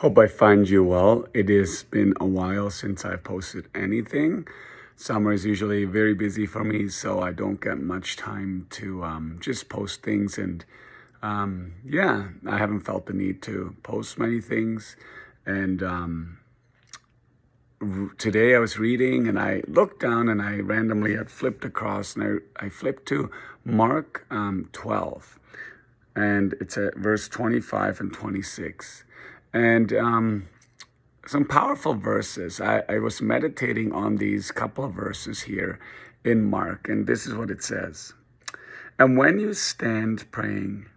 Hope I find you well. It has been a while since I've posted anything. Summer is usually very busy for me, so I don't get much time to just post things. And I haven't felt the need to post many things. And today I was reading and I looked down and I randomly had flipped across and I flipped to Mark 12. And it's at verse 25 and 26. And some powerful verses. I was meditating on these couple of verses here in Mark, and this is what it says. And when you stand praying,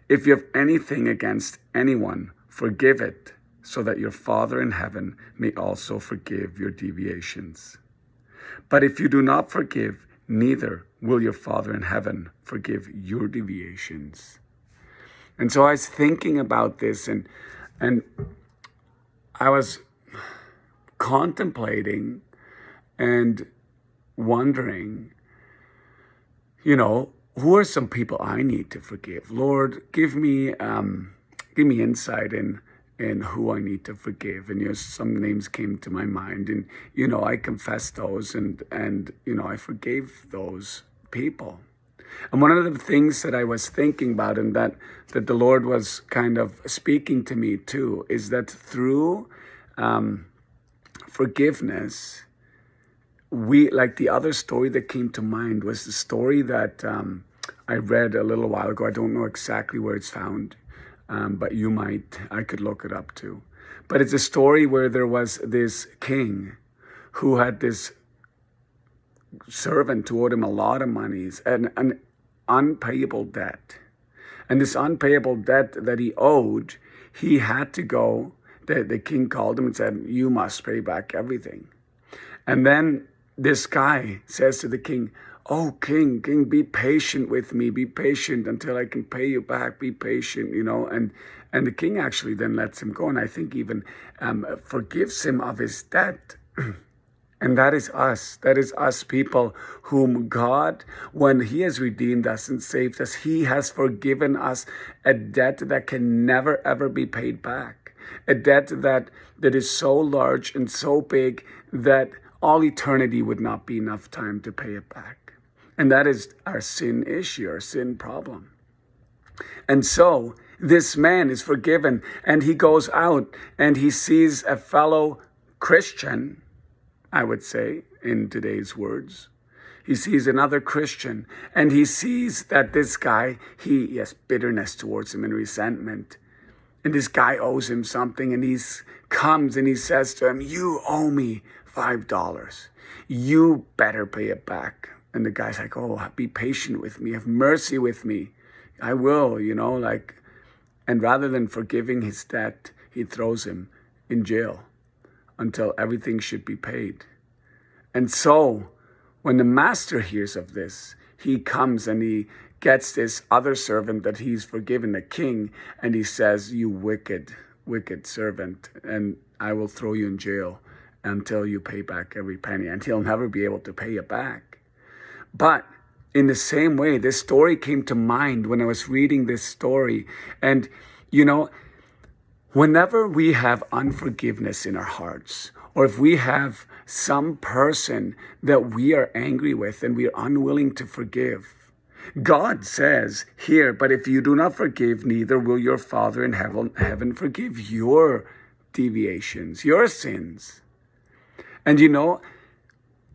if you have anything against anyone, forgive it, so that your Father in heaven may also forgive your deviations. But if you do not forgive, neither will your Father in heaven forgive your deviations. And so I was thinking about this, and I was contemplating and wondering, who are some people I need to forgive? Lord, give me insight in who I need to forgive. And some names came to my mind, and I confessed those, and I forgave those people. And one of the things that I was thinking about, and that the Lord was kind of speaking to me too, is that through forgiveness, like the other story that came to mind was the story that I read a little while ago. I don't know exactly where it's found, but I could look it up too. But it's a story where there was this king who had this servant who owed him a lot of monies and an unpayable debt. And this unpayable debt that he owed, he had to go, the king called him and said, you must pay back everything. And then this guy says to the king, oh, king, be patient with me. Be patient until I can pay you back. Be patient, And the king actually then lets him go. And I think even forgives him of his debt. And that is us. That is us people whom God, when he has redeemed us and saved us, he has forgiven us a debt that can never, ever be paid back. A debt that is so large and so big that all eternity would not be enough time to pay it back. And that is our sin issue, our sin problem. And so this man is forgiven, and he goes out and he sees a fellow Christian, I would say, in today's words. He sees another Christian, and he sees that this guy, he has bitterness towards him and resentment. And this guy owes him something, and he comes and he says to him, you owe me $5. You better pay it back. And the guy's like, oh, be patient with me. Have mercy with me. I will, and rather than forgiving his debt, he throws him in jail until everything should be paid. And so when the master hears of this, he comes and he gets this other servant that he's forgiven, the king, and he says, you wicked, wicked servant, and I will throw you in jail until you pay back every penny, and he'll never be able to pay it back. But in the same way, this story came to mind when I was reading this story. And, whenever we have unforgiveness in our hearts, or if we have some person that we are angry with and we are unwilling to forgive, God says here, but if you do not forgive, neither will your Father in heaven forgive your deviations, your sins. And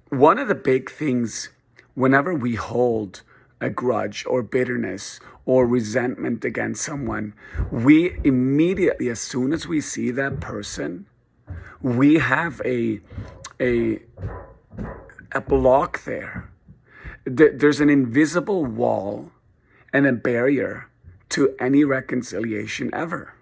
one of the big things, whenever we hold a grudge or bitterness or resentment against someone, we immediately, as soon as we see that person, we have a block there. There's an invisible wall and a barrier to any reconciliation ever.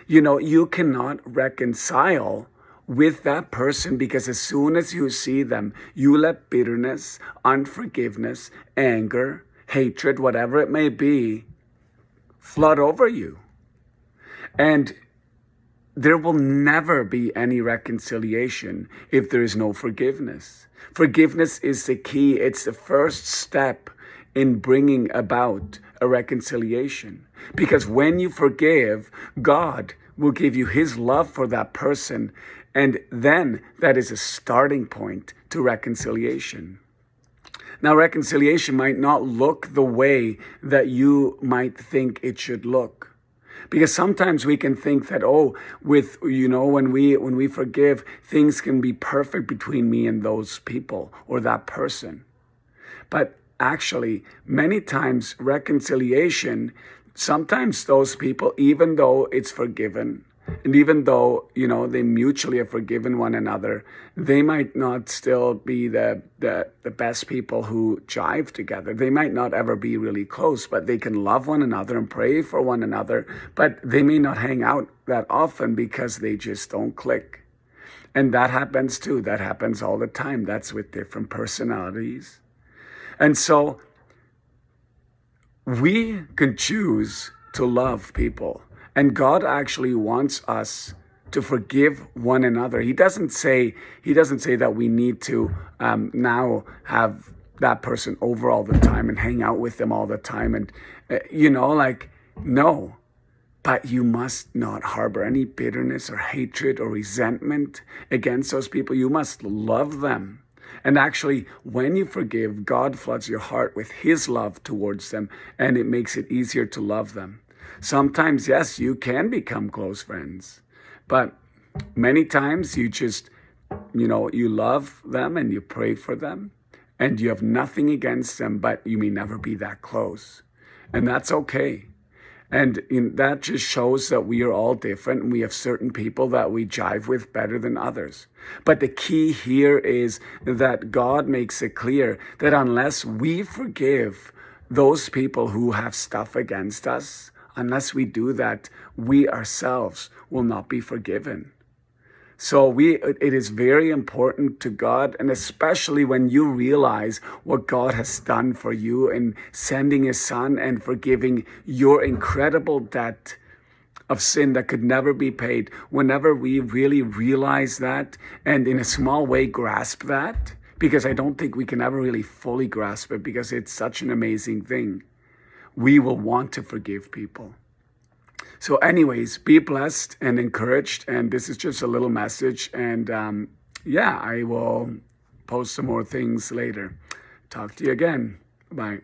You cannot reconcile with that person because as soon as you see them, you let bitterness, unforgiveness, anger, hatred, whatever it may be, flood over you. And there will never be any reconciliation if there is no forgiveness. Forgiveness is the key. It's the first step in bringing about a reconciliation. Because when you forgive, God will give you his love for that person. And then that is a starting point to reconciliation. Now, reconciliation might not look the way that you might think it should look. Because sometimes we can think that, when we forgive, things can be perfect between me and those people or that person. But actually, many times reconciliation, sometimes those people, even though it's forgiven, and even though, they mutually have forgiven one another, they might not still be the best people who jive together. They might not ever be really close, but they can love one another and pray for one another. But they may not hang out that often because they just don't click. And that happens too. That happens all the time. That's with different personalities. And so we can choose to love people. And God actually wants us to forgive one another. He doesn't say that we need to now have that person over all the time and hang out with them all the time. And, no. But you must not harbor any bitterness or hatred or resentment against those people. You must love them. And actually, when you forgive, God floods your heart with his love towards them, and it makes it easier to love them. Sometimes, yes, you can become close friends, but many times you just, you love them and you pray for them and you have nothing against them, but you may never be that close. And that's okay. And that just shows that we are all different and we have certain people that we jive with better than others. But the key here is that God makes it clear that unless we forgive those people who have stuff against us, unless we do that, we ourselves will not be forgiven. So it is very important to God, and especially when you realize what God has done for you in sending his son and forgiving your incredible debt of sin that could never be paid. Whenever we really realize that and in a small way grasp that, because I don't think we can ever really fully grasp it because it's such an amazing thing, we will want to forgive people. So anyways, be blessed and encouraged. And this is just a little message. And I will post some more things later. Talk to you again. Bye.